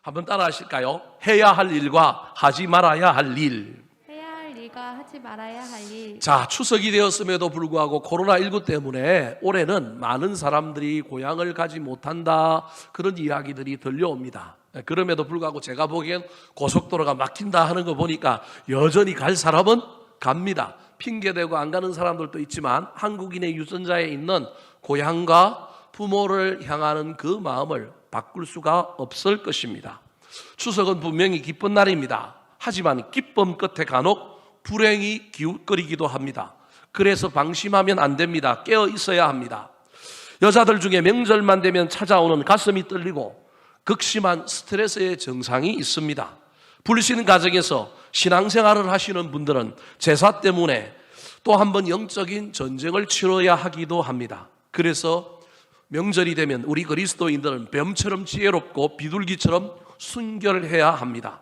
한번 따라 하실까요? 해야 할 일과 하지 말아야 할 일. 해야 할 일과 하지 말아야 할 일. 자, 추석이 되었음에도 불구하고 코로나19 때문에 올해는 많은 사람들이 고향을 가지 못한다, 그런 이야기들이 들려옵니다. 그럼에도 불구하고 제가 보기엔 고속도로가 막힌다 하는 거 보니까 여전히 갈 사람은 갑니다. 핑계대고 안 가는 사람들도 있지만 한국인의 유전자에 있는 고향과 부모를 향하는 그 마음을 바꿀 수가 없을 것입니다. 추석은 분명히 기쁜 날입니다. 하지만 기쁨 끝에 간혹 불행이 기웃거리기도 합니다. 그래서 방심하면 안 됩니다. 깨어 있어야 합니다. 여자들 중에 명절만 되면 찾아오는 가슴이 떨리고 극심한 스트레스의 증상이 있습니다. 불신 가정에서 신앙생활을 하시는 분들은 제사 때문에 또 한 번 영적인 전쟁을 치러야 하기도 합니다. 그래서 명절이 되면 우리 그리스도인들은 뱀처럼 지혜롭고 비둘기처럼 순결해야 합니다.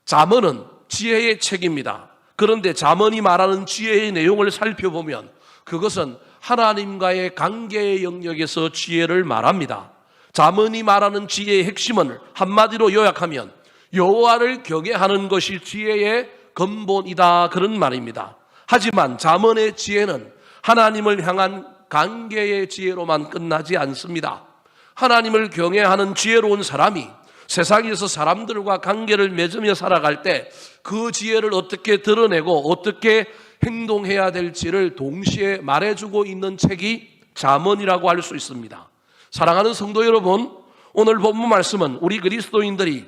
잠언은 지혜의 책입니다. 그런데 잠언이 말하는 지혜의 내용을 살펴보면 그것은 하나님과의 관계의 영역에서 지혜를 말합니다. 잠언이 말하는 지혜의 핵심은 한마디로 요약하면 여호와를 경외하는 것이 지혜의 근본이다, 그런 말입니다. 하지만 잠언의 지혜는 하나님을 향한 관계의 지혜로만 끝나지 않습니다. 하나님을 경외하는 지혜로운 사람이 세상에서 사람들과 관계를 맺으며 살아갈 때 그 지혜를 어떻게 드러내고 어떻게 행동해야 될지를 동시에 말해주고 있는 책이 잠언이라고 할 수 있습니다. 사랑하는 성도 여러분, 오늘 본문 말씀은 우리 그리스도인들이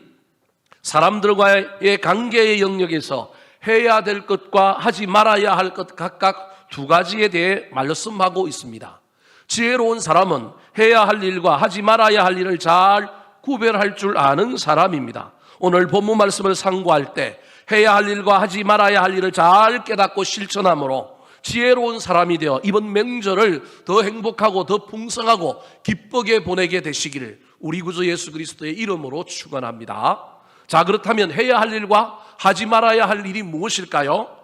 사람들과의 관계의 영역에서 해야 될 것과 하지 말아야 할 것 각각 두 가지에 대해 말씀하고 있습니다. 지혜로운 사람은 해야 할 일과 하지 말아야 할 일을 잘 구별할 줄 아는 사람입니다. 오늘 본문 말씀을 상고할 때 해야 할 일과 하지 말아야 할 일을 잘 깨닫고 실천함으로 지혜로운 사람이 되어 이번 명절을 더 행복하고 더 풍성하고 기쁘게 보내게 되시기를 우리 구주 예수 그리스도의 이름으로 축원합니다. 자, 그렇다면 해야 할 일과 하지 말아야 할 일이 무엇일까요?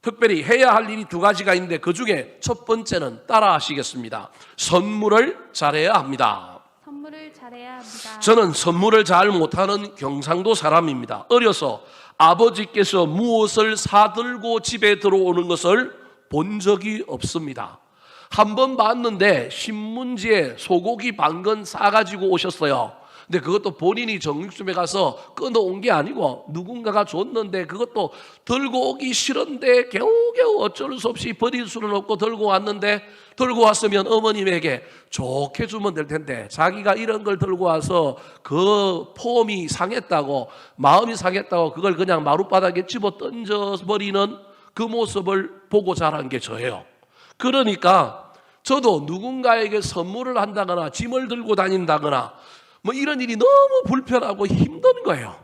특별히 해야 할 일이 두 가지가 있는데 그 중에 첫 번째는 따라 하시겠습니다. 선물을 잘해야 합니다. 선물을 잘해야 합니다. 저는 선물을 잘 못하는 경상도 사람입니다. 어려서 아버지께서 무엇을 사들고 집에 들어오는 것을 본 적이 없습니다. 한 번 봤는데 신문지에 소고기 반건 싸가지고 오셨어요. 근데 그것도 본인이 정육점에 가서 끊어온 게 아니고 누군가가 줬는데 그것도 들고 오기 싫은데 겨우겨우 어쩔 수 없이 버릴 수는 없고 들고 왔는데, 들고 왔으면 어머님에게 좋게 주면 될 텐데 자기가 이런 걸 들고 와서 그 폼이 상했다고, 마음이 상했다고 그걸 그냥 마룻바닥에 집어 던져버리는 그 모습을 보고 자란 게 저예요. 그러니까 저도 누군가에게 선물을 한다거나 짐을 들고 다닌다거나 뭐 이런 일이 너무 불편하고 힘든 거예요.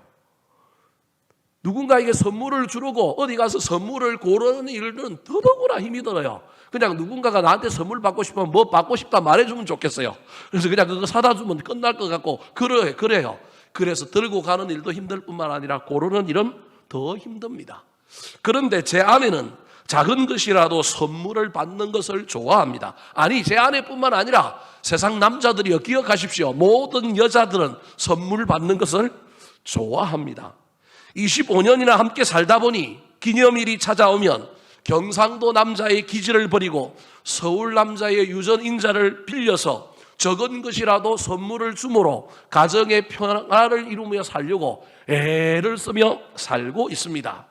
누군가에게 선물을 주려고 어디 가서 선물을 고르는 일은 더더구나 힘이 들어요. 그냥 누군가가 나한테 선물 받고 싶으면 뭐 받고 싶다 말해주면 좋겠어요. 그래서 그냥 그거 사다 주면 끝날 것 같고 그래요. 그래서 들고 가는 일도 힘들 뿐만 아니라 고르는 일은 더 힘듭니다. 그런데 제 아내는 작은 것이라도 선물을 받는 것을 좋아합니다. 아니, 제 아내뿐만 아니라 세상 남자들이요, 기억하십시오. 모든 여자들은 선물 받는 것을 좋아합니다. 25년이나 함께 살다 보니 기념일이 찾아오면 경상도 남자의 기질을 버리고 서울 남자의 유전인자를 빌려서 적은 것이라도 선물을 주므로 가정의 평화를 이루며 살려고 애를 쓰며 살고 있습니다.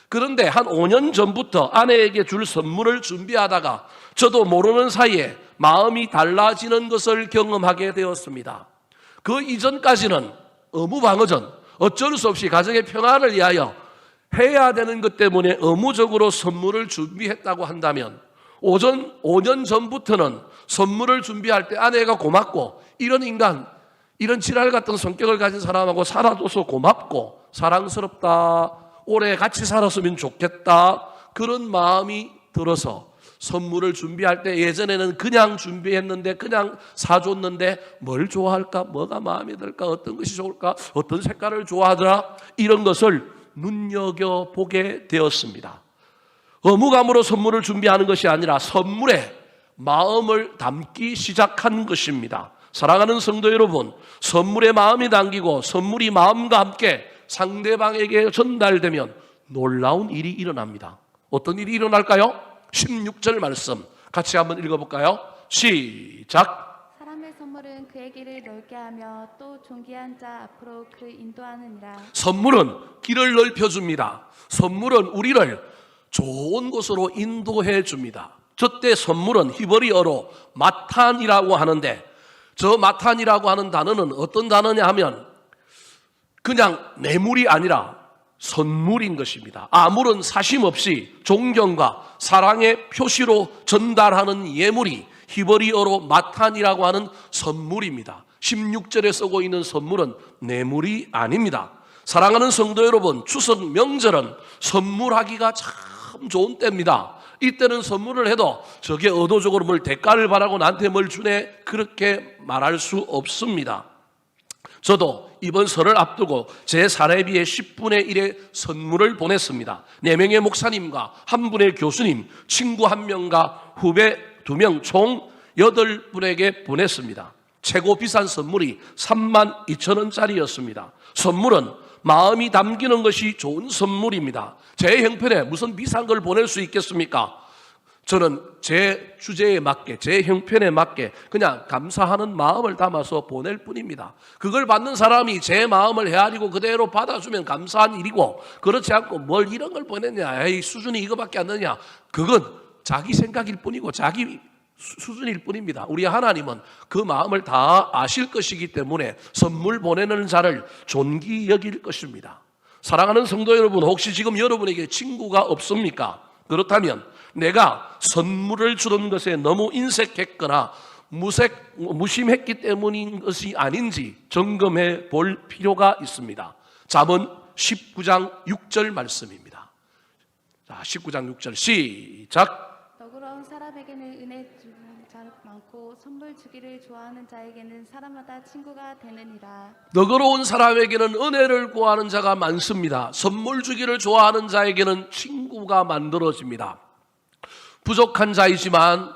그런데 한 5년 전부터 아내에게 줄 선물을 준비하다가 저도 모르는 사이에 마음이 달라지는 것을 경험하게 되었습니다. 그 이전까지는 의무방어전, 어쩔 수 없이 가정의 평화를 위하여 해야 되는 것 때문에 의무적으로 선물을 준비했다고 한다면 5년 전부터는 선물을 준비할 때 아내가 고맙고 이런 인간, 이런 지랄 같은 성격을 가진 사람하고 살아줘서 고맙고 사랑스럽다, 오래 같이 살았으면 좋겠다, 그런 마음이 들어서 선물을 준비할 때 예전에는 그냥 준비했는데 그냥 사줬는데 뭘 좋아할까, 뭐가 마음에 들까, 어떤 것이 좋을까, 어떤 색깔을 좋아하더라, 이런 것을 눈여겨보게 되었습니다. 의무감으로 선물을 준비하는 것이 아니라 선물에 마음을 담기 시작한 것입니다. 사랑하는 성도 여러분, 선물에 마음이 담기고 선물이 마음과 함께 상대방에게 전달되면 놀라운 일이 일어납니다. 어떤 일이 일어날까요? 16절 말씀 같이 한번 읽어볼까요? 시작. 사람의 선물은 그의 길을 넓게 하며 또 존귀한 자 앞으로 그를 인도하느니라. 선물은 길을 넓혀줍니다. 선물은 우리를 좋은 곳으로 인도해 줍니다. 저때 선물은 히브리어로 마탄이라고 하는데, 저 마탄이라고 하는 단어는 어떤 단어냐 하면 그냥 뇌물이 아니라 선물인 것입니다. 아무런 사심 없이 존경과 사랑의 표시로 전달하는 예물이 히브리어로 마탄이라고 하는 선물입니다. 16절에 쓰고 있는 선물은 뇌물이 아닙니다. 사랑하는 성도 여러분, 추석 명절은 선물하기가 참 좋은 때입니다. 이때는 선물을 해도 저게 의도적으로 뭘 대가를 바라고 나한테 뭘 주네 그렇게 말할 수 없습니다. 저도 이번 설을 앞두고 제 사례비의 10분의 1의 선물을 보냈습니다. 4명의 목사님과 1분의 교수님, 친구 1명과 후배 2명 총 8분에게 보냈습니다. 최고 비싼 선물이 32,000원짜리였습니다. 선물은 마음이 담기는 것이 좋은 선물입니다. 제 형편에 무슨 비싼 걸 보낼 수 있겠습니까? 저는 제 주제에 맞게, 제 형편에 맞게 그냥 감사하는 마음을 담아서 보낼 뿐입니다. 그걸 받는 사람이 제 마음을 헤아리고 그대로 받아주면 감사한 일이고, 그렇지 않고 뭘 이런 걸 보냈냐, 에이 수준이 이거밖에 안 되냐, 그건 자기 생각일 뿐이고 자기 수준일 뿐입니다. 우리 하나님은 그 마음을 다 아실 것이기 때문에 선물 보내는 자를 존귀 여길 것입니다. 사랑하는 성도 여러분, 혹시 지금 여러분에게 친구가 없습니까? 그렇다면 내가 선물을 주는 것에 너무 인색했거나 무심했기 때문인 것이 아닌지 점검해 볼 필요가 있습니다. 잠언 19장 6절 말씀입니다. 자, 19장 6절 시작. 너그러운 사람에게는 은혜 주는 자 많고 선물 주기를 좋아하는 자에게는 사람마다 친구가 되느니라. 너그러운 사람에게는 은혜를 구하는 자가 많습니다. 선물 주기를 좋아하는 자에게는 친구가 만들어집니다. 부족한 자이지만,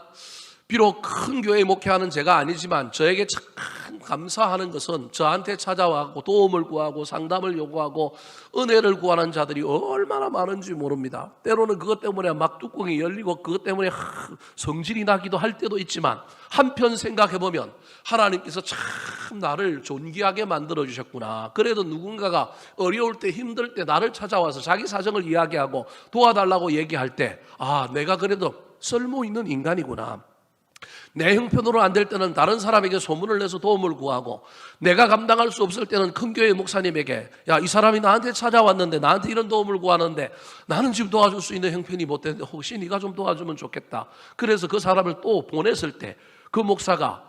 비록 큰 교회 목회하는 제가 아니지만 저에게 참 감사하는 것은 저한테 찾아와고 도움을 구하고 상담을 요구하고 은혜를 구하는 자들이 얼마나 많은지 모릅니다. 때로는 그것 때문에 막 뚜껑이 열리고 그것 때문에 성질이 나기도 할 때도 있지만, 한편 생각해보면 하나님께서 참 나를 존귀하게 만들어주셨구나. 그래도 누군가가 어려울 때 힘들 때 나를 찾아와서 자기 사정을 이야기하고 도와달라고 얘기할 때, 아, 내가 그래도 쓸모있는 인간이구나. 내 형편으로 안 될 때는 다른 사람에게 소문을 내서 도움을 구하고, 내가 감당할 수 없을 때는 큰 교회 목사님에게, 야, 이 사람이 나한테 찾아왔는데 나한테 이런 도움을 구하는데 나는 지금 도와줄 수 있는 형편이 못 되는데 혹시 네가 좀 도와주면 좋겠다. 그래서 그 사람을 또 보냈을 때 그 목사가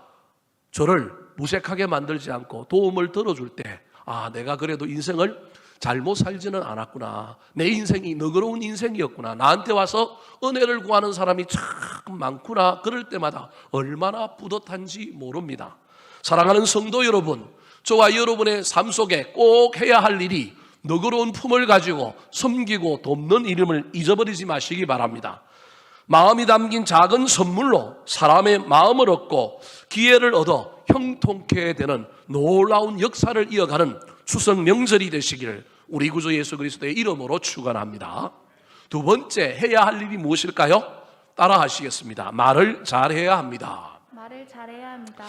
저를 무색하게 만들지 않고 도움을 들어줄 때, 아, 내가 그래도 인생을 잘못 살지는 않았구나. 내 인생이 너그러운 인생이었구나. 나한테 와서 은혜를 구하는 사람이 참 많구나. 그럴 때마다 얼마나 뿌듯한지 모릅니다. 사랑하는 성도 여러분, 저와 여러분의 삶 속에 꼭 해야 할 일이 너그러운 품을 가지고 섬기고 돕는 이름을 잊어버리지 마시기 바랍니다. 마음이 담긴 작은 선물로 사람의 마음을 얻고 기회를 얻어 형통케 되는 놀라운 역사를 이어가는 추석 명절이 되시기를 우리 구주 예수 그리스도의 이름으로 축원합니다. 두 번째 해야 할 일이 무엇일까요? 따라 하시겠습니다. 말을 잘해야 합니다. 말을 잘해야 합니다.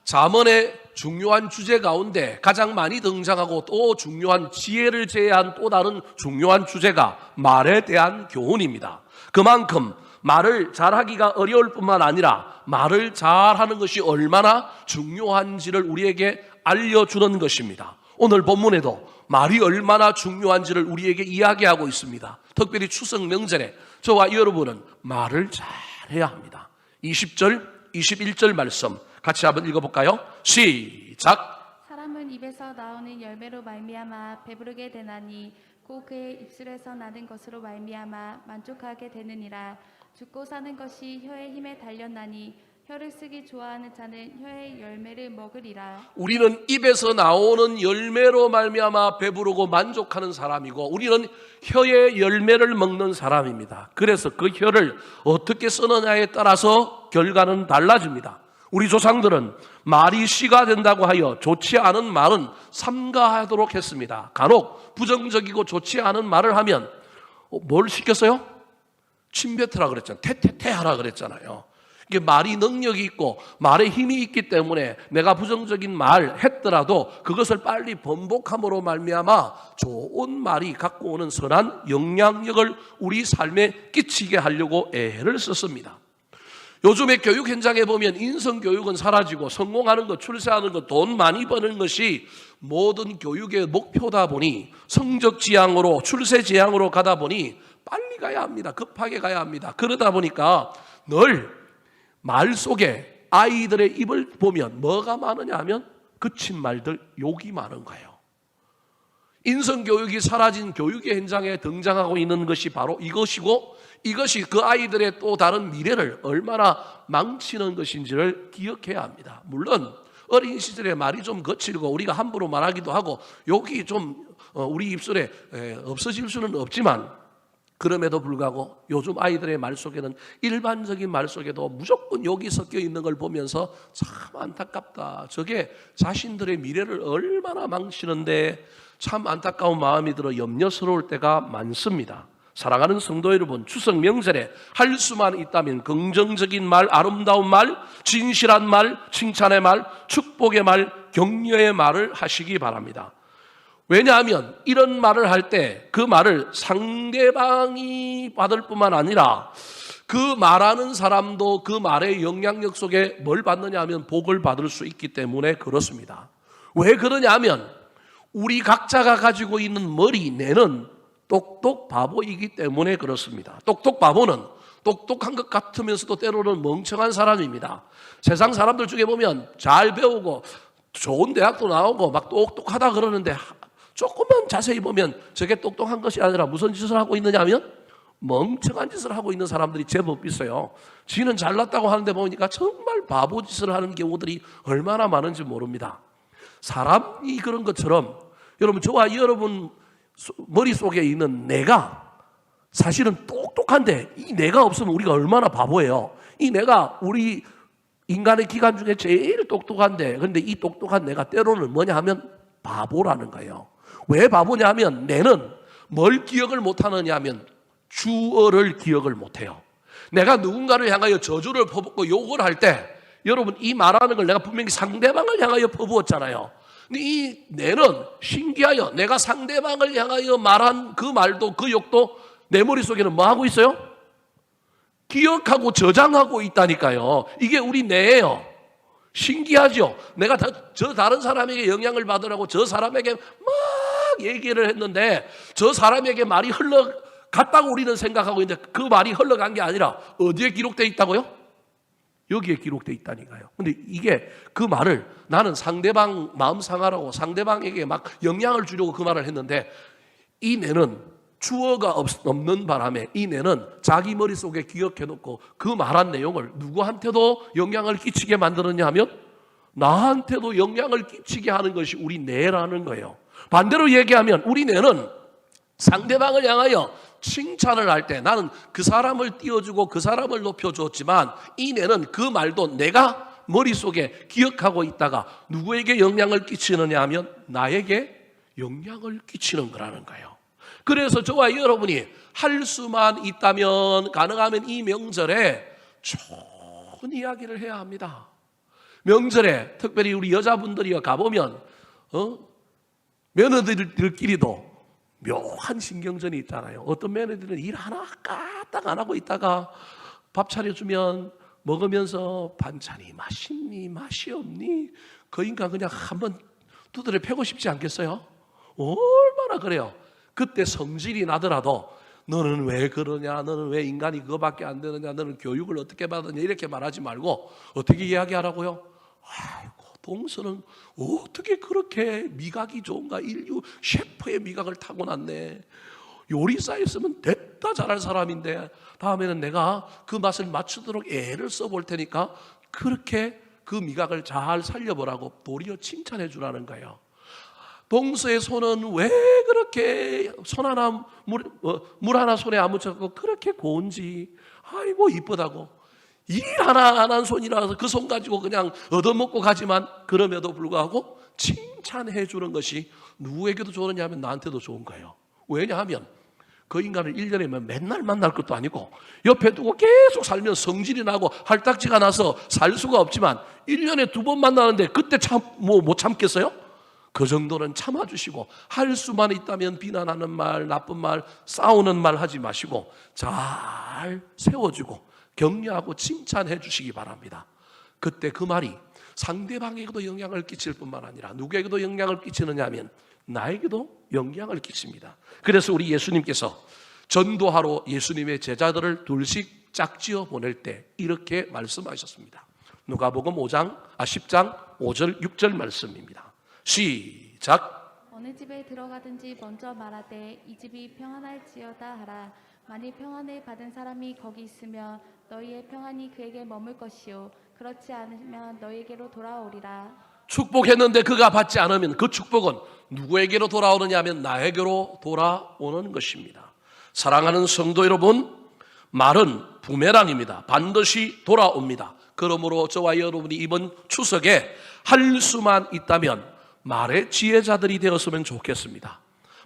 잠언의 중요한 주제 가운데 가장 많이 등장하고 또 중요한 지혜를 제외한 또 다른 중요한 주제가 말에 대한 교훈입니다. 그만큼 말을 잘하기가 어려울 뿐만 아니라 말을 잘하는 것이 얼마나 중요한지를 우리에게 알려주는 것입니다. 오늘 본문에도 말이 얼마나 중요한지를 우리에게 이야기하고 있습니다. 특별히 추석 명절에 저와 여러분은 말을 잘해야 합니다. 20절, 21절 말씀 같이 한번 읽어볼까요? 시작. 사람은 입에서 나오는 열매로 말미암아 배부르게 되나니 곧 그의 입술에서 나는 것으로 말미암아 만족하게 되느니라. 죽고 사는 것이 혀의 힘에 달렸나니 혀를 쓰기 좋아하는 자는 혀의 열매를 먹으리라. 우리는 입에서 나오는 열매로 말미암아 배부르고 만족하는 사람이고, 우리는 혀의 열매를 먹는 사람입니다. 그래서 그 혀를 어떻게 쓰느냐에 따라서 결과는 달라집니다. 우리 조상들은 말이 씨가 된다고 하여 좋지 않은 말은 삼가하도록 했습니다. 간혹 부정적이고 좋지 않은 말을 하면 뭘 시켰어요? 침뱉으라 그랬잖아요. 태태태 하라 그랬잖아요. 이게 말이 능력이 있고 말에 힘이 있기 때문에 내가 부정적인 말 했더라도 그것을 빨리 번복함으로 말미암아 좋은 말이 갖고 오는 선한 영향력을 우리 삶에 끼치게 하려고 애를 썼습니다. 요즘의 교육 현장에 보면 인성교육은 사라지고 성공하는 것, 출세하는 것, 돈 많이 버는 것이 모든 교육의 목표다 보니 성적 지향으로, 출세 지향으로 가다 보니 빨리 가야 합니다. 급하게 가야 합니다. 그러다 보니까 늘 말 속에 아이들의 입을 보면 뭐가 많으냐 하면 그친 말들, 욕이 많은 거예요. 인성교육이 사라진 교육의 현장에 등장하고 있는 것이 바로 이것이고, 이것이 그 아이들의 또 다른 미래를 얼마나 망치는 것인지를 기억해야 합니다. 물론 어린 시절에 말이 좀 거칠고 우리가 함부로 말하기도 하고 욕이 좀 우리 입술에 없어질 수는 없지만, 그럼에도 불구하고 요즘 아이들의 말 속에는 일반적인 말 속에도 무조건 욕이 섞여 있는 걸 보면서 참 안타깝다. 저게 자신들의 미래를 얼마나 망치는데 참 안타까운 마음이 들어 염려스러울 때가 많습니다. 사랑하는 성도 여러분, 추석 명절에 할 수만 있다면 긍정적인 말, 아름다운 말, 진실한 말, 칭찬의 말, 축복의 말, 격려의 말을 하시기 바랍니다. 왜냐하면 이런 말을 할 때 그 말을 상대방이 받을 뿐만 아니라 그 말하는 사람도 그 말의 영향력 속에 뭘 받느냐 하면 복을 받을 수 있기 때문에 그렇습니다. 왜 그러냐 하면 우리 각자가 가지고 있는 머리, 뇌는 똑똑 바보이기 때문에 그렇습니다. 똑똑 바보는 똑똑한 것 같으면서도 때로는 멍청한 사람입니다. 세상 사람들 중에 보면 잘 배우고 좋은 대학도 나오고 막 똑똑하다 그러는데 조금만 자세히 보면 저게 똑똑한 것이 아니라 무슨 짓을 하고 있느냐 하면 멍청한 짓을 하고 있는 사람들이 제법 있어요. 지는 잘났다고 하는데 보니까 정말 바보 짓을 하는 경우들이 얼마나 많은지 모릅니다. 사람이 그런 것처럼 여러분, 저와 여러분 머릿속에 있는 뇌가 사실은 똑똑한데 이 뇌가 없으면 우리가 얼마나 바보예요. 이 뇌가 우리 인간의 기관 중에 제일 똑똑한데, 그런데 이 똑똑한 뇌가 때로는 뭐냐 하면 바보라는 거예요. 왜 바보냐 하면 뇌는 뭘 기억을 못하느냐 하면 주어를 기억을 못해요. 내가 누군가를 향하여 저주를 퍼붓고 욕을 할 때 여러분, 이 말하는 걸 내가 분명히 상대방을 향하여 퍼부었잖아요. 근데 이 뇌는 신기하여 내가 상대방을 향하여 말한 그 말도 그 욕도 내 머릿속에는 뭐 하고 있어요? 기억하고 저장하고 있다니까요. 이게 우리 뇌예요. 신기하죠? 내가 저 다른 사람에게 영향을 받으라고 저 사람에게 막 얘기를 했는데 저 사람에게 말이 흘러갔다고 우리는 생각하고 있는데 그 말이 흘러간 게 아니라 어디에 기록되어 있다고요? 여기에 기록되어 있다니까요. 근데 이게 그 말을 나는 상대방 마음 상하라고 상대방에게 막 영향을 주려고 그 말을 했는데 이 뇌는 주어가 없는 바람에 이 뇌는 자기 머릿속에 기억해놓고 그 말한 내용을 누구한테도 영향을 끼치게 만들었냐 하면 나한테도 영향을 끼치게 하는 것이 우리 뇌라는 거예요. 반대로 얘기하면 우리 뇌는 상대방을 향하여 칭찬을 할 때 나는 그 사람을 띄워주고 그 사람을 높여줬지만 이 뇌는 그 말도 내가 머릿속에 기억하고 있다가 누구에게 영향을 끼치느냐 하면 나에게 영향을 끼치는 거라는 거예요. 그래서 저와 여러분이 할 수만 있다면 가능하면 이 명절에 좋은 이야기를 해야 합니다. 명절에 특별히 우리 여자분들이 가보면 며느리들끼리도 묘한 신경전이 있잖아요. 어떤 며느리들은 일 하나 까딱 안 하고 있다가 밥 차려주면 먹으면서 반찬이 맛있니 맛이 없니 그 인간 그냥 한번 두드려 패고 싶지 않겠어요? 얼마나 그래요. 그때 성질이 나더라도 너는 왜 그러냐, 너는 왜 인간이 그거밖에 안 되느냐, 너는 교육을 어떻게 받았냐 이렇게 말하지 말고 어떻게 이야기하라고요? 아이고, 동서는 어떻게 그렇게 미각이 좋은가? 인류 셰프의 미각을 타고났네. 요리사였으면 됐다 잘할 사람인데 다음에는 내가 그 맛을 맞추도록 애를 써볼 테니까 그렇게 그 미각을 잘 살려보라고 도리어 칭찬해 주라는 거예요. 동서의 손은 왜 그렇게 손 하나 물 하나 손에 안 묻혀서 그렇게 고운지, 아이고 이쁘다고. 일 하나 안 한 손이라서 그 손 가지고 그냥 얻어먹고 가지만 그럼에도 불구하고 칭찬해 주는 것이 누구에게도 좋으냐 하면 나한테도 좋은 거예요. 왜냐하면 그 인간을 1년에 맨날 만날 것도 아니고 옆에 두고 계속 살면 성질이 나고 할딱지가 나서 살 수가 없지만 1년에 2번 만나는데 그때 못 참겠어요? 그 정도는 참아주시고 할 수만 있다면 비난하는 말, 나쁜 말, 싸우는 말 하지 마시고 잘 세워주고 격려하고 칭찬해 주시기 바랍니다. 그때 그 말이 상대방에게도 영향을 끼칠 뿐만 아니라 누구에게도 영향을 끼치느냐 하면 나에게도 영향을 끼칩니다. 그래서 우리 예수님께서 전도하러 예수님의 제자들을 둘씩 짝지어 보낼 때 이렇게 말씀하셨습니다. 누가복음 10장 5절 6절 말씀입니다. 시작. 어느 집에 들어가든지 먼저 말하되 이 집이 평안할지어다 하라. 만일 평안을 받은 사람이 거기 있으면 너희의 평안이 그에게 머물 것이요 그렇지 않으면 너희에게로 돌아오리라. 축복했는데 그가 받지 않으면 그 축복은 누구에게로 돌아오느냐 하면 나에게로 돌아오는 것입니다. 사랑하는 성도 여러분, 말은 부메랑입니다. 반드시 돌아옵니다. 그러므로 저와 여러분이 이번 추석에 할 수만 있다면 말의 지혜자들이 되었으면 좋겠습니다.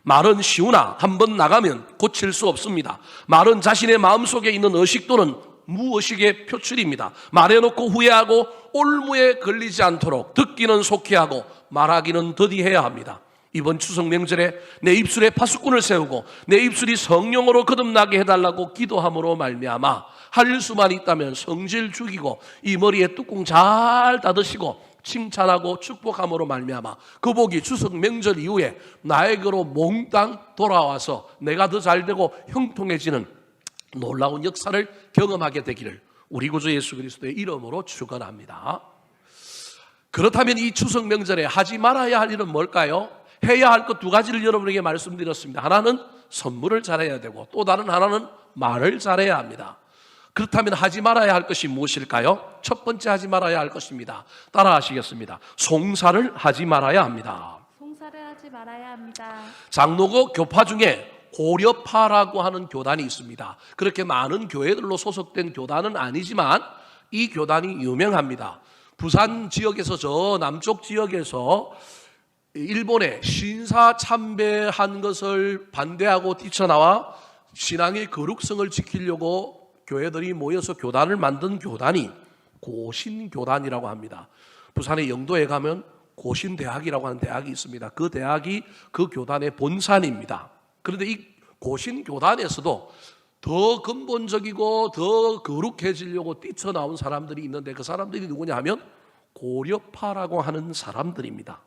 말은 쉬우나 한번 나가면 고칠 수 없습니다. 말은 자신의 마음속에 있는 의식 또는 무의식의 표출입니다. 말해놓고 후회하고 올무에 걸리지 않도록 듣기는 속히 하고 말하기는 더디해야 합니다. 이번 추석 명절에 내 입술에 파수꾼을 세우고 내 입술이 성령으로 거듭나게 해달라고 기도함으로 말미암아 할 수만 있다면 성질 죽이고 이 머리에 뚜껑 잘 닫으시고 칭찬하고 축복함으로 말미암아 그 복이 추석 명절 이후에 나에게로 몽땅 돌아와서 내가 더 잘되고 형통해지는 놀라운 역사를 경험하게 되기를 우리 구주 예수 그리스도의 이름으로 축원합니다. 그렇다면 이 추석 명절에 하지 말아야 할 일은 뭘까요? 해야 할 것 2가지를 여러분에게 말씀드렸습니다. 하나는 선물을 잘해야 되고 또 다른 하나는 말을 잘해야 합니다. 그렇다면 하지 말아야 할 것이 무엇일까요? 첫 번째 하지 말아야 할 것입니다. 따라 하시겠습니다. 송사를 하지 말아야 합니다. 송사를 하지 말아야 합니다. 장로교 교파 중에 고려파라고 하는 교단이 있습니다. 그렇게 많은 교회들로 소속된 교단은 아니지만 이 교단이 유명합니다. 부산 지역에서 저 남쪽 지역에서 일본에 신사 참배한 것을 반대하고 뛰쳐나와 신앙의 거룩성을 지키려고 교회들이 모여서 교단을 만든 교단이 고신교단이라고 합니다. 부산의 영도에 가면 고신대학이라고 하는 대학이 있습니다. 그 대학이 그 교단의 본산입니다. 그런데 이 고신교단에서도 더 근본적이고 더 거룩해지려고 뛰쳐나온 사람들이 있는데 그 사람들이 누구냐 하면 고려파라고 하는 사람들입니다.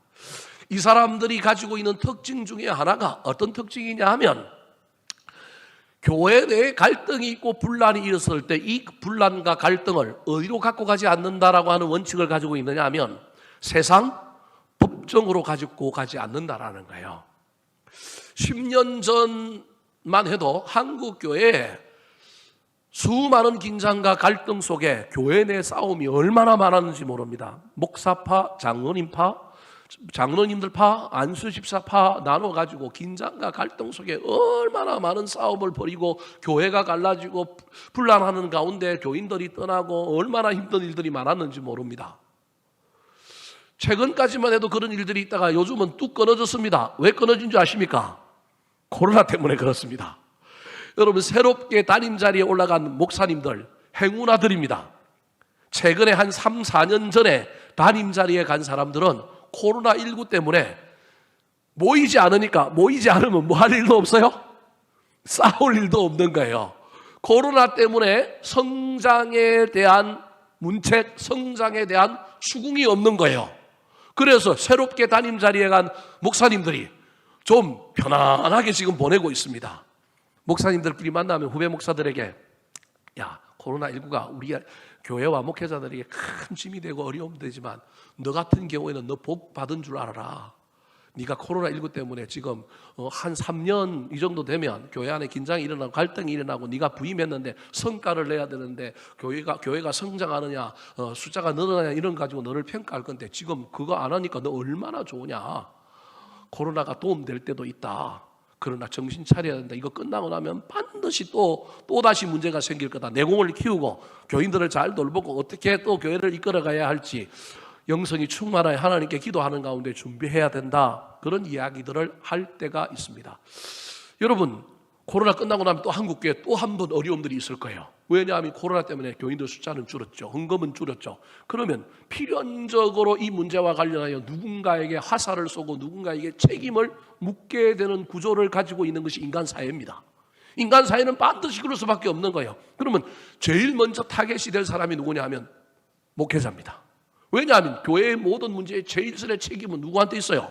이 사람들이 가지고 있는 특징 중에 하나가 어떤 특징이냐 하면 교회 내에 갈등이 있고 분란이 일었을 때 이 분란과 갈등을 어디로 갖고 가지 않는다라고 하는 원칙을 가지고 있느냐 하면 세상 법정으로 가지고 가지 않는다라는 거예요. 10년 전만 해도 한국 교회에 수많은 긴장과 갈등 속에 교회 내 싸움이 얼마나 많았는지 모릅니다. 목사파, 장로님들파, 안수집사파 나눠가지고 긴장과 갈등 속에 얼마나 많은 싸움을 벌이고 교회가 갈라지고 분란하는 가운데 교인들이 떠나고 얼마나 힘든 일들이 많았는지 모릅니다. 최근까지만 해도 그런 일들이 있다가 요즘은 뚝 끊어졌습니다. 왜 끊어진 줄 아십니까? 코로나 때문에 그렇습니다. 여러분 새롭게 담임 자리에 올라간 목사님들 행운아들입니다. 최근에 한 3, 4년 전에 담임 자리에 간 사람들은 코로나19 때문에 모이지 않으면 뭐 할 일도 없어요? 싸울 일도 없는 거예요. 코로나 때문에 성장에 대한 문책, 성장에 대한 수긍이 없는 거예요. 그래서 새롭게 담임 자리에 간 목사님들이 좀 편안하게 지금 보내고 있습니다. 목사님들끼리 만나면 후배 목사들에게 야, 코로나19가 우리 교회와 목회자들에게 큰 짐이 되고 어려움이 되지만 너 같은 경우에는 너 복 받은 줄 알아라. 네가 코로나19 때문에 지금 한 3년 이 정도 되면 교회 안에 긴장이 일어나고 갈등이 일어나고 네가 부임했는데 성과를 내야 되는데 교회가 성장하느냐 숫자가 늘어나냐 이런 가지고 너를 평가할 건데 지금 그거 안 하니까 너 얼마나 좋으냐. 코로나가 도움될 때도 있다. 그러나 정신 차려야 된다. 이거 끝나고 나면 반드시 또다시 문제가 생길 거다. 내공을 키우고 교인들을 잘 돌보고 어떻게 또 교회를 이끌어가야 할지 영성이 충만하여 하나님께 기도하는 가운데 준비해야 된다. 그런 이야기들을 할 때가 있습니다. 여러분, 코로나 끝나고 나면 또 한국교회 또 한 번 어려움들이 있을 거예요. 왜냐하면 코로나 때문에 교인들 숫자는 줄었죠. 헌금은 줄었죠. 그러면 필연적으로 이 문제와 관련하여 누군가에게 화살을 쏘고 누군가에게 책임을 묻게 되는 구조를 가지고 있는 것이 인간 사회입니다. 인간 사회는 반드시 그럴 수밖에 없는 거예요. 그러면 제일 먼저 타겟이 될 사람이 누구냐 하면 목회자입니다. 왜냐하면 교회의 모든 문제의 제일선의 책임은 누구한테 있어요?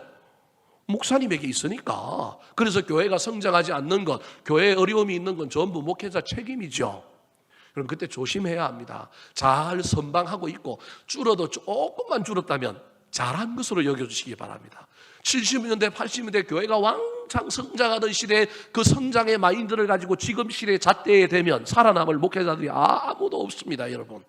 목사님에게 있으니까. 그래서 교회가 성장하지 않는 것, 교회에 어려움이 있는 건 전부 목회자 책임이죠. 그럼 그때 조심해야 합니다. 잘 선방하고 있고 줄어도 조금만 줄었다면 잘한 것으로 여겨주시기 바랍니다. 70년대, 80년대 교회가 왕창 성장하던 시대에 그 성장의 마인드를 가지고 지금 시대의 잣대에 되면 살아남을 목회자들이 아무도 없습니다, 여러분.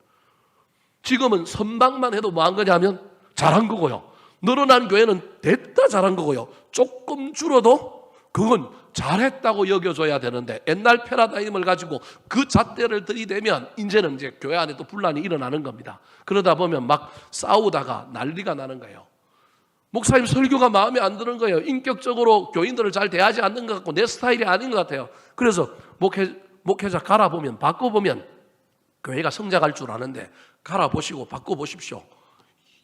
지금은 선방만 해도 뭐 한 거냐면 잘한 거고요. 늘어난 교회는 됐다 잘한 거고요. 조금 줄어도 그건 잘했다고 여겨줘야 되는데 옛날 패러다임을 가지고 그 잣대를 들이대면 이제는 이제 교회 안에 또 분란이 일어나는 겁니다. 그러다 보면 막 싸우다가 난리가 나는 거예요. 목사님 설교가 마음에 안 드는 거예요. 인격적으로 교인들을 잘 대하지 않는 것 같고 내 스타일이 아닌 것 같아요. 그래서 목회자 갈아보면 바꿔보면 교회가 성장할 줄 아는데 갈아보시고 바꿔보십시오.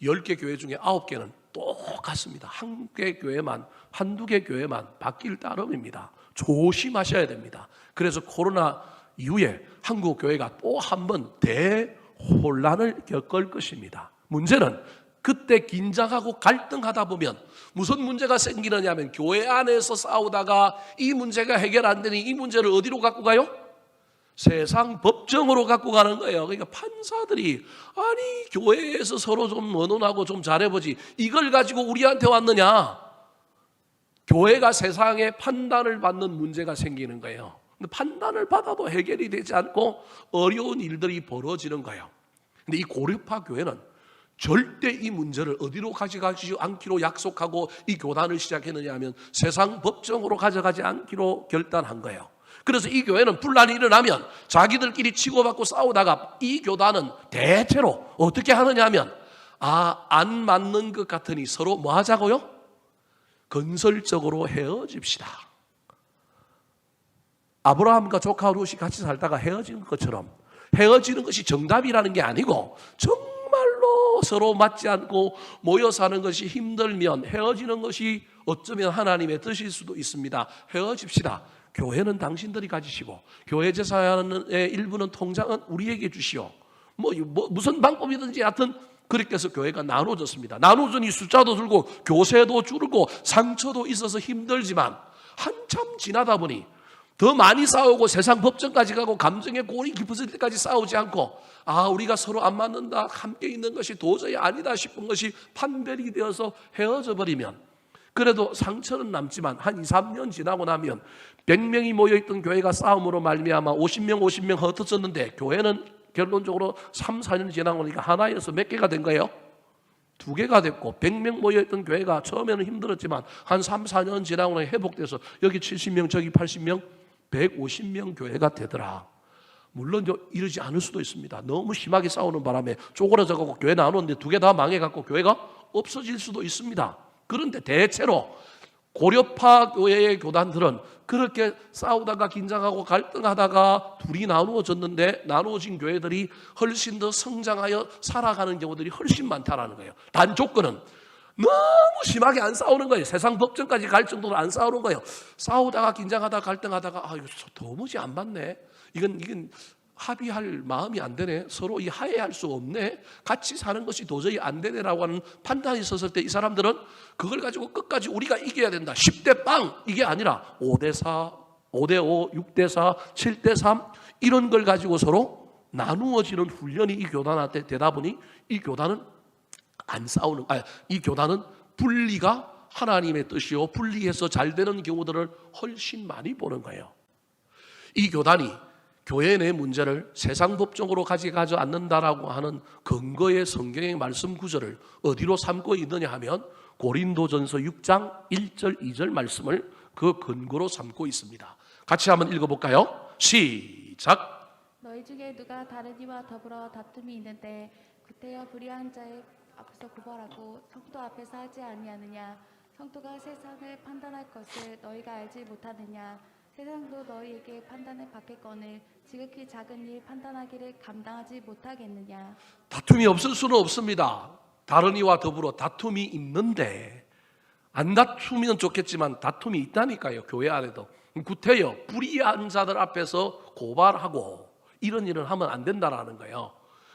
10개 교회 중에 9개는 똑같습니다. 한두 개 교회만 바뀔 따름입니다. 조심하셔야 됩니다. 그래서 코로나 이후에 한국 교회가 또 한 번 대혼란을 겪을 것입니다. 문제는 그때 긴장하고 갈등하다 보면 무슨 문제가 생기느냐 하면 교회 안에서 싸우다가 이 문제가 해결 안 되니 이 문제를 어디로 갖고 가요? 세상 법정으로 갖고 가는 거예요. 그러니까 판사들이 아니 교회에서 서로 좀 의논하고 좀 잘해보지 이걸 가지고 우리한테 왔느냐. 교회가 세상에 판단을 받는 문제가 생기는 거예요. 근데 판단을 받아도 해결이 되지 않고 어려운 일들이 벌어지는 거예요. 근데 이 고려파 교회는 절대 이 문제를 어디로 가져가지 않기로 약속하고 이 교단을 시작했느냐 하면 세상 법정으로 가져가지 않기로 결단한 거예요. 그래서 이 교회는 분란이 일어나면 자기들끼리 치고받고 싸우다가 이 교단은 대체로 어떻게 하느냐 하면 안 맞는 것 같으니 서로 뭐 하자고요? 건설적으로 헤어집시다. 아브라함과 조카 롯이 같이 살다가 헤어진 것처럼 헤어지는 것이 정답이라는 게 아니고 정말로 서로 맞지 않고 모여 사는 것이 힘들면 헤어지는 것이 어쩌면 하나님의 뜻일 수도 있습니다. 헤어집시다. 교회는 당신들이 가지시고 교회 제사의 일부는 통장은 우리에게 주시오. 무슨 방법이든지 하여튼 그렇게 해서 교회가 나눠졌습니다. 나눠졌으니 숫자도 줄고 교세도 줄고 상처도 있어서 힘들지만 한참 지나다 보니 더 많이 싸우고 세상 법정까지 가고 감정의 골이 깊어질 때까지 싸우지 않고 우리가 서로 안 맞는다 함께 있는 것이 도저히 아니다 싶은 것이 판별이 되어서 헤어져 버리면 그래도 상처는 남지만 한 2, 3년 지나고 나면 100명이 모여있던 교회가 싸움으로 말미암아 50명 흩어졌는데 교회는 결론적으로 3, 4년 지나고 나니까 하나여서 몇 개가 된 거예요? 2개가 됐고 100명 모여있던 교회가 처음에는 힘들었지만 한 3, 4년 지나고 나니 회복돼서 여기 70명 저기 80명 150명 교회가 되더라. 물론 이러지 않을 수도 있습니다. 너무 심하게 싸우는 바람에 쪼그라져가고 교회 나누는데 2개 다 망해갖고 교회가 없어질 수도 있습니다. 그런데 대체로 고려파 교회의 교단들은 그렇게 싸우다가 긴장하고 갈등하다가 둘이 나누어졌는데 나누어진 교회들이 훨씬 더 성장하여 살아가는 경우들이 훨씬 많다라는 거예요. 단 조건은 너무 심하게 안 싸우는 거예요. 세상 법정까지 갈 정도로 안 싸우는 거예요. 싸우다가 긴장하다가 갈등하다가 이거 도무지 안 맞네. 이건 합의할 마음이 안 되네. 서로 화해할 수 없네. 같이 사는 것이 도저히 안 되네라고 하는 판단이 있었을 때 이 사람들은 그걸 가지고 끝까지 우리가 이겨야 된다. 10대 빵 이게 아니라 5대4, 5대5, 6대4, 7대3 이런 걸 가지고 서로 나누어지는 훈련이 이 교단한테 되다 보니 이 교단은 이 교단은 분리가 하나님의 뜻이요 분리해서 잘 되는 경우들을 훨씬 많이 보는 거예요. 이 교단이 교회 내 문제를 세상 법정으로 가져가지 않는다라고 하는 근거의 성경의 말씀 구절을 어디로 삼고 있느냐 하면 고린도전서 6장 1절 2절 말씀을 그 근거로 삼고 있습니다. 같이 한번 읽어볼까요? 시작. 너희 중에 누가 다른 이와 더불어 다툼이 있는데 구태여 불의한 자의 앞에서 고발하고 성도 앞에서 하지 아니하느냐? 성도가 세상을 판단할 것을 너희가 알지 못하느냐? 세상도 너희에게 판단을 받겠거늘 지극히 작은 일 판단하기를 감당하지 못하겠느냐? 다툼이 없을 수는 없습니다. 다른 이와 더불어 다툼이 있는데 안 다투면 좋겠지만 다툼이 있다니까요. 교회 안에도. 구태여 불의한 자들 앞에서 고발하고 이런 일을 하면 안 된다라는 거예요.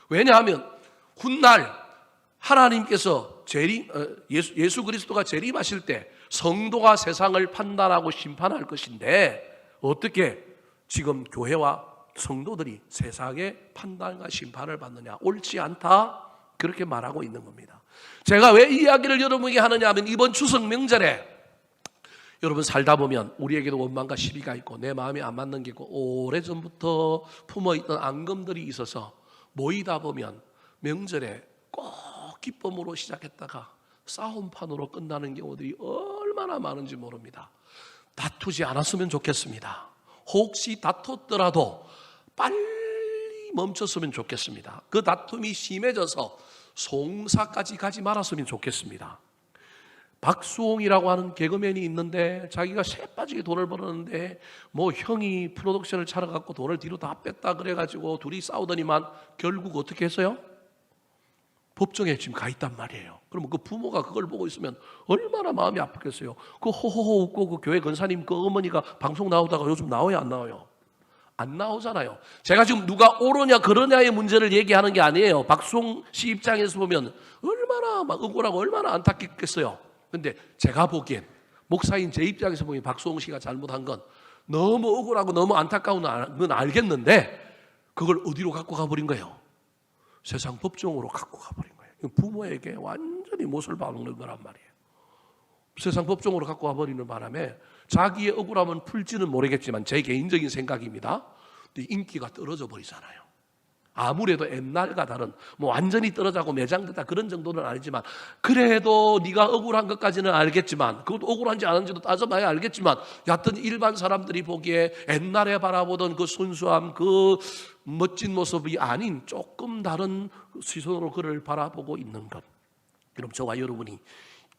왜냐하면 훗날 하나님께서 예수 그리스도가 재림하실 때 성도가 세상을 판단하고 심판할 것인데 어떻게 지금 교회와 성도들이 세상의 판단과 심판을 받느냐? 옳지 않다. 그렇게 말하고 있는 겁니다. 제가 왜 이 이야기를 여러분에게 하느냐 하면 이번 추석 명절에 여러분 살다 보면 우리에게도 원망과 시비가 있고 내 마음이 안 맞는 게 있고 오래전부터 품어있던 앙금들이 있어서 모이다 보면 명절에 꼭 기쁨으로 시작했다가 싸움판으로 끝나는 경우들이 얼마나 많은지 모릅니다. 다투지 않았으면 좋겠습니다. 혹시 다퉜더라도 빨리 멈췄으면 좋겠습니다. 그 다툼이 심해져서 송사까지 가지 말았으면 좋겠습니다. 박수홍이라고 하는 개그맨이 있는데 자기가 새빠지게 돈을 벌었는데 뭐 형이 프로덕션을 차려갖고 돈을 뒤로 다 뺐다 그래가지고 둘이 싸우더니만 결국 어떻게 했어요? 법정에 지금 가 있단 말이에요. 그러면 그 부모가 그걸 보고 있으면 얼마나 마음이 아프겠어요. 그 호호호 웃고 그 교회 권사님 그 어머니가 방송 나오다가 요즘 나와요 안 나와요? 안 나오잖아요. 제가 지금 누가 옳으냐 그러냐의 문제를 얘기하는 게 아니에요. 박수홍 씨 입장에서 보면 얼마나 막 억울하고 얼마나 안타깝겠어요. 근데 제가 보기엔 목사인 제 입장에서 보면 박수홍 씨가 잘못한 건 너무 억울하고 너무 안타까운 건 알겠는데 그걸 어디로 갖고 가버린 거예요? 세상 법정으로 갖고 가버린 거예요. 부모에게 완전히 못을 박는 거란 말이에요. 세상 법정으로 갖고 가버리는 바람에 자기의 억울함은 풀지는 모르겠지만 제 개인적인 생각입니다. 근데 인기가 떨어져 버리잖아요. 아무래도 옛날과 다른 뭐 완전히 떨어져고 매장됐다 그런 정도는 아니지만 그래도 네가 억울한 것까지는 알겠지만 그것도 억울한지 아닌지도 따져봐야 알겠지만 여하튼 일반 사람들이 보기에 옛날에 바라보던 그 순수함 그 멋진 모습이 아닌 조금 다른 시선으로 그를 바라보고 있는 것. 그럼 저와 여러분이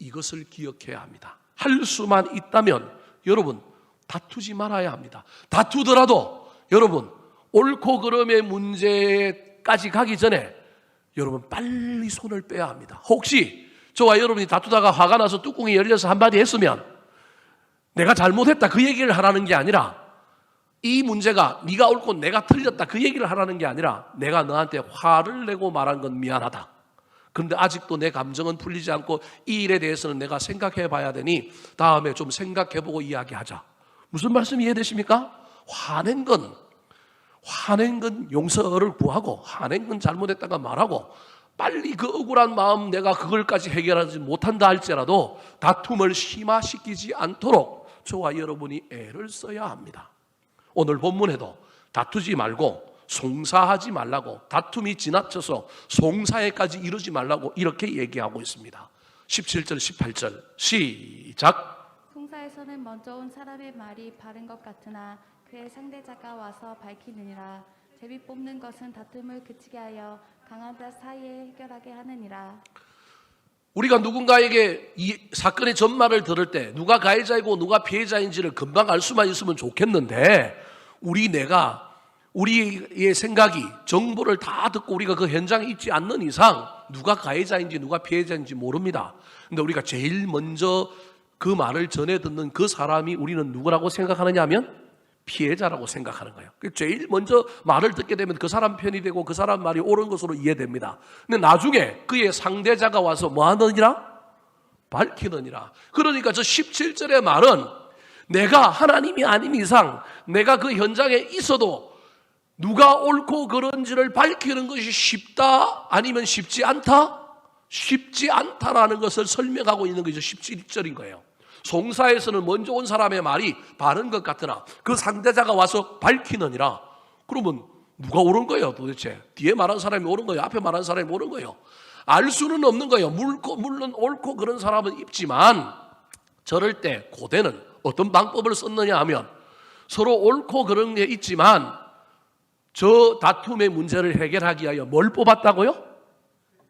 이것을 기억해야 합니다. 할 수만 있다면 여러분 다투지 말아야 합니다. 다투더라도 여러분 옳고 그름의 문제까지 가기 전에 여러분 빨리 손을 빼야 합니다. 혹시 저와 여러분이 다투다가 화가 나서 뚜껑이 열려서 한마디 했으면 내가 잘못했다 그 얘기를 하라는 게 아니라 이 문제가 네가 옳고 내가 틀렸다 그 얘기를 하라는 게 아니라 내가 너한테 화를 내고 말한 건 미안하다. 그런데 아직도 내 감정은 풀리지 않고 이 일에 대해서는 내가 생각해 봐야 되니 다음에 좀 생각해 보고 이야기하자. 무슨 말씀 이해되십니까? 화낸 건 용서를 구하고 화낸 건 잘못했다가 말하고 빨리 그 억울한 마음 내가 그걸까지 해결하지 못한다 할지라도 다툼을 심화시키지 않도록 저와 여러분이 애를 써야 합니다. 오늘 본문에도 다투지 말고 송사하지 말라고 다툼이 지나쳐서 송사에까지 이르지 말라고 이렇게 얘기하고 있습니다. 17절 18절 시작. 송사에서는 먼저 온 사람의 말이 바른 것 같으나 그의 상대자가 와서 밝히느니라. 제비 뽑는 것은 다툼을 그치게 하여 강한 자 사이에 해결하게 하느니라. 우리가 누군가에게 이 사건의 전말을 들을 때 누가 가해자이고 누가 피해자인지를 금방 알 수만 있으면 좋겠는데 우리의 생각이 정보를 다 듣고 우리가 그 현장에 있지 않는 이상 누가 가해자인지 누가 피해자인지 모릅니다. 근데 우리가 제일 먼저 그 말을 전해 듣는 그 사람이 우리는 누구라고 생각하느냐 하면 피해자라고 생각하는 거예요. 제일 먼저 말을 듣게 되면 그 사람 편이 되고 그 사람 말이 옳은 것으로 이해됩니다. 근데 나중에 그의 상대자가 와서 뭐 하느니라? 밝히느니라. 그러니까 저 17절의 말은 내가 하나님이 아닌 이상 내가 그 현장에 있어도 누가 옳고 그른지를 밝히는 것이 쉽다? 아니면 쉽지 않다? 쉽지 않다라는 것을 설명하고 있는 것이 17절인 거예요. 송사에서는 먼저 온 사람의 말이 바른 것 같으나 그 상대자가 와서 밝히느니라. 그러면 누가 옳은 거예요 도대체? 뒤에 말한 사람이 옳은 거예요? 앞에 말한 사람이 옳은 거예요? 알 수는 없는 거예요. 물론 옳고 그런 사람은 있지만 저럴 때 고대는 어떤 방법을 썼느냐 하면 서로 옳고 그런 게 있지만 저 다툼의 문제를 해결하기 위하여 뭘 뽑았다고요?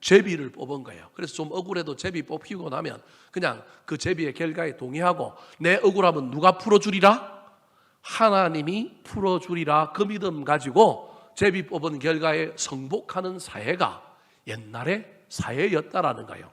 제비를 뽑은 거예요. 그래서 좀 억울해도 제비 뽑히고 나면 그냥 그 제비의 결과에 동의하고 내 억울함은 누가 풀어주리라? 하나님이 풀어주리라. 그 믿음 가지고 제비 뽑은 결과에 성복하는 사회가 옛날의 사회였다라는 거예요.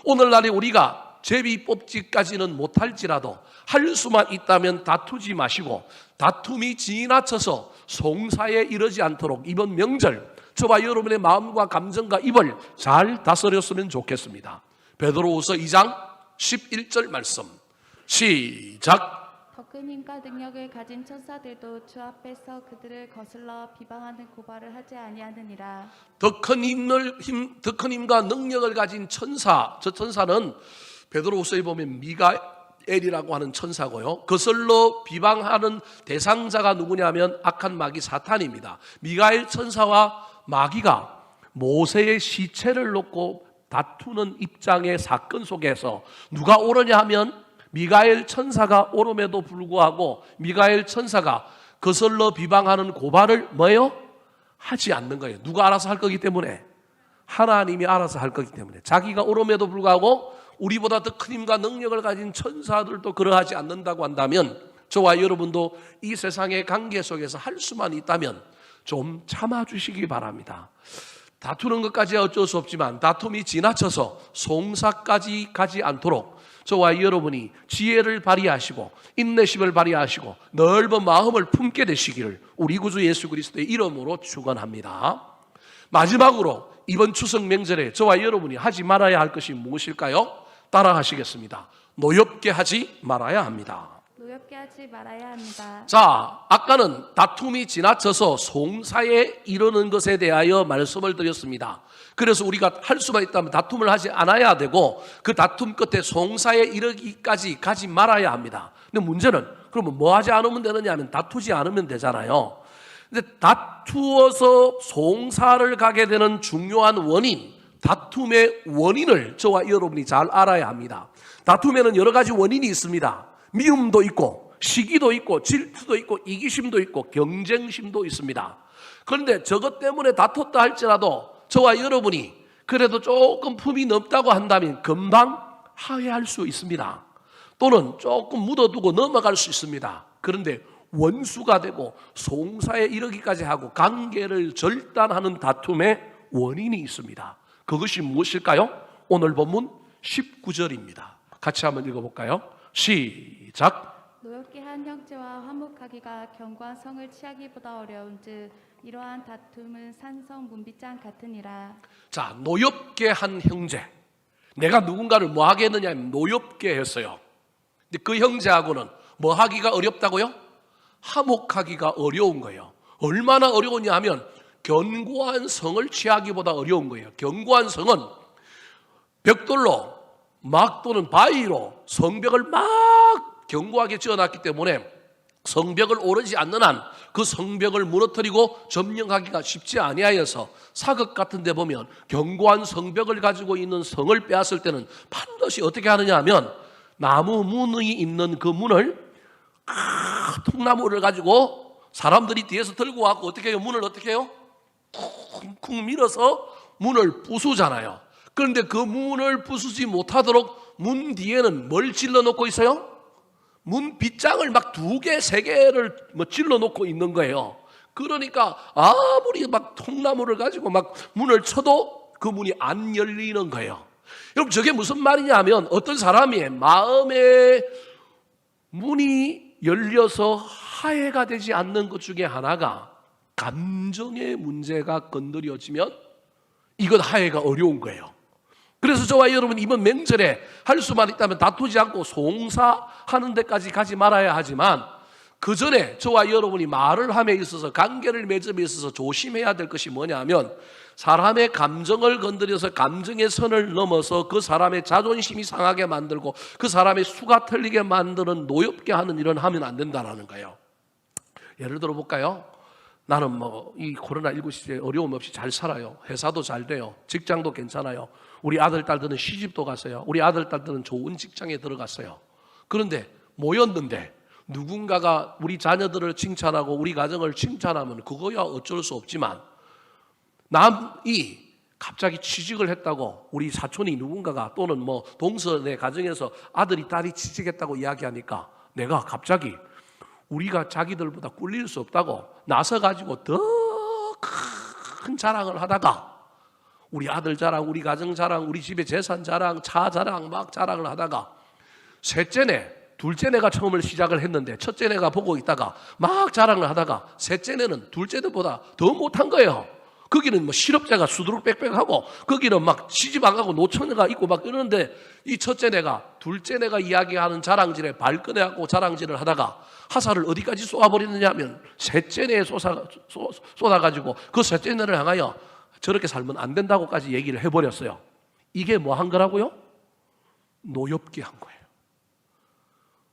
오늘날에 우리가 제비 뽑기까지는 못할지라도 할 수만 있다면 다투지 마시고 다툼이 지나쳐서 송사에 이르지 않도록 이번 명절 저와 여러분의 마음과 감정과 입을 잘 다스렸으면 좋겠습니다. 베드로후서 2장 11절 말씀 시작. 더 큰 힘과 능력을 가진 천사들도 주 앞에서 그들을 거슬러 비방하는 고발을 하지 아니하느니라. 더 큰 힘과 능력을 가진 천사, 저 천사는 베드로후서에 보면 미가엘이라고 하는 천사고요. 거슬러 비방하는 대상자가 누구냐면 악한 마귀 사탄입니다. 미가엘 천사와 마귀가 모세의 시체를 놓고 다투는 입장의 사건 속에서 누가 옳으냐 하면 미가엘 천사가 옳음에도 불구하고 미가엘 천사가 거슬러 비방하는 고발을 뭐예요? 하지 않는 거예요. 누가 알아서 할 거기 때문에, 하나님이 알아서 할 거기 때문에. 자기가 옳음에도 불구하고 우리보다 더 큰 힘과 능력을 가진 천사들도 그러하지 않는다고 한다면 저와 여러분도 이 세상의 관계 속에서 할 수만 있다면 좀 참아주시기 바랍니다. 다투는 것까지 어쩔 수 없지만 다툼이 지나쳐서 송사까지 가지 않도록 저와 여러분이 지혜를 발휘하시고 인내심을 발휘하시고 넓은 마음을 품게 되시기를 우리 구주 예수 그리스도의 이름으로 축원합니다. 마지막으로 이번 추석 명절에 저와 여러분이 하지 말아야 할 것이 무엇일까요? 따라 하시겠습니다. 노엽게 하지 말아야 합니다. 노엽게 하지 말아야 합니다. 자, 아까는 다툼이 지나쳐서 송사에 이르는 것에 대하여 말씀을 드렸습니다. 그래서 우리가 할 수만 있다면 다툼을 하지 않아야 되고 그 다툼 끝에 송사에 이르기까지 가지 말아야 합니다. 근데 문제는 그러면 뭐 하지 않으면 되느냐 하면 다투지 않으면 되잖아요. 근데 다투어서 송사를 가게 되는 중요한 원인, 다툼의 원인을 저와 여러분이 잘 알아야 합니다. 다툼에는 여러 가지 원인이 있습니다. 미움도 있고 시기도 있고 질투도 있고 이기심도 있고 경쟁심도 있습니다. 그런데 저것 때문에 다퉜다 할지라도 저와 여러분이 그래도 조금 품이 넓다고 한다면 금방 화해할 수 있습니다. 또는 조금 묻어두고 넘어갈 수 있습니다. 그런데 원수가 되고 송사에 이르기까지 하고 관계를 절단하는 다툼의 원인이 있습니다. 그것이 무엇일까요? 오늘 본문 19절입니다. 같이 한번 읽어볼까요? 시작. 노엽게 한 형제와 화목하기가 견고한 성을 취하기보다 어려운즉 이러한 다툼은 산성 문빗장 같으니라. 자, 노엽게 한 형제. 내가 누군가를 뭐 하게 했느냐 하면 노엽게 했어요. 근데 그 형제하고는 뭐 하기가 어렵다고요? 화목하기가 어려운 거예요. 얼마나 어려우냐 하면 견고한 성을 취하기보다 어려운 거예요. 견고한 성은 벽돌로 막 또는 바위로 성벽을 막 견고하게 지어놨기 때문에 성벽을 오르지 않는 한 그 성벽을 무너뜨리고 점령하기가 쉽지 아니하여서 사극 같은 데 보면 견고한 성벽을 가지고 있는 성을 빼앗을 때는 반드시 어떻게 하느냐 하면 나무 문이 있는 그 문을 통나무를 가지고 사람들이 뒤에서 들고 와서 어떻게 해요? 문을 어떻게 해요? 쿵쿵 밀어서 문을 부수잖아요. 그런데 그 문을 부수지 못하도록 문 뒤에는 뭘 질러 놓고 있어요? 문 빗장을 막 2개, 3개를 질러 놓고 있는 거예요. 그러니까 아무리 막 통나무를 가지고 막 문을 쳐도 그 문이 안 열리는 거예요. 여러분, 저게 무슨 말이냐 하면 어떤 사람이 마음의 문이 열려서 화해가 되지 않는 것 중에 하나가 감정의 문제가 건드려지면 이건 화해가 어려운 거예요. 그래서 저와 여러분 이번 명절에 할 수만 있다면 다투지 않고 송사하는 데까지 가지 말아야 하지만 그 전에 저와 여러분이 말을 함에 있어서 관계를 맺음에 있어서 조심해야 될 것이 뭐냐면 사람의 감정을 건드려서 감정의 선을 넘어서 그 사람의 자존심이 상하게 만들고 그 사람의 수가 틀리게 만드는 노엽게 하는 일은 하면 안 된다는 거예요. 예를 들어 볼까요? 나는 이 코로나19 시대에 어려움 없이 잘 살아요. 회사도 잘 돼요. 직장도 괜찮아요. 우리 아들, 딸들은 시집도 갔어요. 우리 아들, 딸들은 좋은 직장에 들어갔어요. 그런데 모였는데 누군가가 우리 자녀들을 칭찬하고 우리 가정을 칭찬하면 그거야 어쩔 수 없지만 남이 갑자기 취직을 했다고 우리 사촌이 누군가가 또는 뭐 동서의 가정에서 아들이 딸이 취직했다고 이야기하니까 내가 갑자기 우리가 자기들보다 꿀릴 수 없다고 나서 가지고 더 큰 자랑을 하다가 우리 아들 자랑, 우리 가정 자랑, 우리 집의 재산 자랑, 차 자랑 막 자랑을 하다가 셋째네, 둘째네가 처음을 시작을 했는데 첫째네가 보고 있다가 막 자랑을 하다가 셋째네는 둘째들보다 더 못한 거예요. 거기는 뭐 실업자가 수두룩 빽빽하고 거기는 막 시집 안 가고 노처녀가 있고 막 이러는데 이 첫째네가 둘째네가 이야기하는 자랑질에 발끈해갖고 자랑질을 하다가 화살을 어디까지 쏘아버리느냐 하면 셋째네에 쏟아가지고 그 셋째네를 향하여 저렇게 살면 안 된다고까지 얘기를 해버렸어요. 이게 뭐 한 거라고요? 노엽게 한 거예요.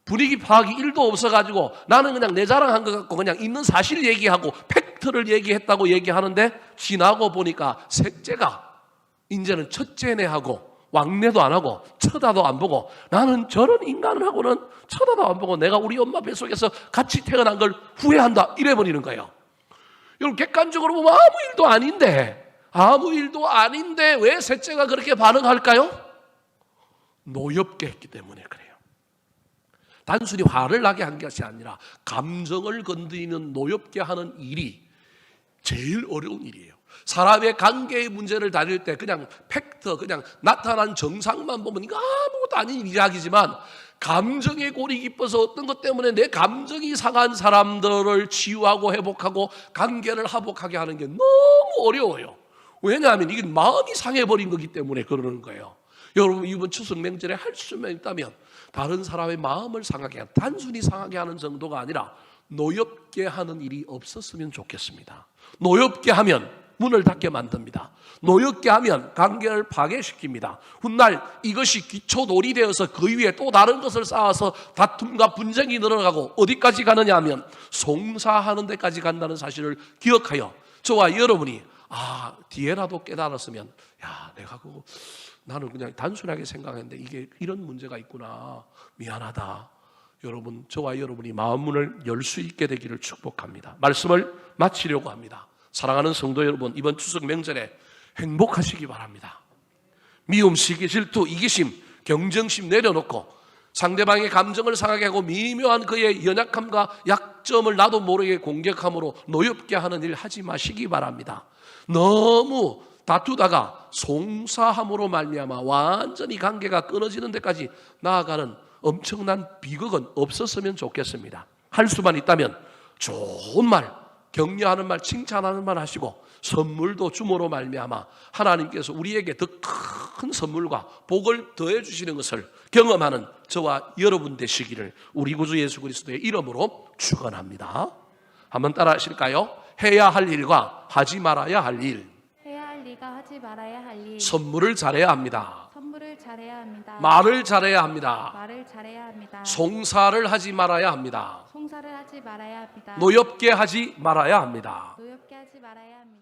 분위기 파악이 1도 없어가지고 나는 그냥 내 자랑한 것 같고 그냥 있는 사실 얘기하고 팩트를 얘기했다고 얘기하는데 지나고 보니까 셋째가 이제는 첫째네하고 왕래도 안 하고 쳐다도 안 보고 나는 저런 인간하고는 쳐다도 안 보고 내가 우리 엄마 뱃속에서 같이 태어난 걸 후회한다 이래버리는 거예요. 여러분 객관적으로 보면 아무 일도 아닌데 왜 셋째가 그렇게 반응할까요? 노엽게 했기 때문에 그래요. 단순히 화를 나게 한 것이 아니라 감정을 건드리는 노엽게 하는 일이 제일 어려운 일이에요. 사람의 관계의 문제를 다룰 때 그냥 팩트, 그냥 나타난 정상만 보면 이거 아무것도 아닌 이야기지만 감정의 골이 깊어서 어떤 것 때문에 내 감정이 상한 사람들을 치유하고 회복하고 관계를 화복하게 하는 게 너무 어려워요. 왜냐하면 이게 마음이 상해버린 거기 때문에 그러는 거예요. 여러분 이번 추석 명절에 할 수만 있다면 다른 사람의 마음을 상하게 하는, 단순히 상하게 하는 정도가 아니라 노엽게 하는 일이 없었으면 좋겠습니다. 노엽게 하면 문을 닫게 만듭니다. 노엽게 하면 관계를 파괴시킵니다. 훗날 이것이 기초돌이 되어서 그 위에 또 다른 것을 쌓아서 다툼과 분쟁이 늘어나고 어디까지 가느냐 하면 송사하는 데까지 간다는 사실을 기억하여 저와 여러분이 뒤에라도 깨달았으면 내가 그거 나는 그냥 단순하게 생각했는데 이게 이런 문제가 있구나. 미안하다. 여러분, 저와 여러분이 마음문을 열 수 있게 되기를 축복합니다. 말씀을 마치려고 합니다. 사랑하는 성도 여러분, 이번 추석 명절에 행복하시기 바랍니다. 미움, 시기, 질투, 이기심, 경쟁심 내려놓고 상대방의 감정을 상하게 하고 미묘한 그의 연약함과 약점을 나도 모르게 공격함으로 노엽게 하는 일 하지 마시기 바랍니다. 너무 다투다가 송사함으로 말미암아 완전히 관계가 끊어지는 데까지 나아가는 엄청난 비극은 없었으면 좋겠습니다. 할 수만 있다면 좋은 말, 격려하는 말, 칭찬하는 말 하시고 선물도 줌으로 말미암아 하나님께서 우리에게 더 큰 선물과 복을 더해 주시는 것을 경험하는 저와 여러분 되시기를 우리 구주 예수 그리스도의 이름으로 축원합니다. 한번 따라 하실까요? 해야 할 일과 하지 말아야 할 일. 해야 할 일과 하지 말아야 할 일. 선물을 잘해야 합니다. 선물을 잘해야 합니다. 말을 잘해야 합니다. 말을 잘해야 합니다. 송사를 하지 말아야 합니다. 송사를 하지 말아야 합니다. 노엽게 하지 말아야 합니다. 노엽게 하지 말아야 합니다.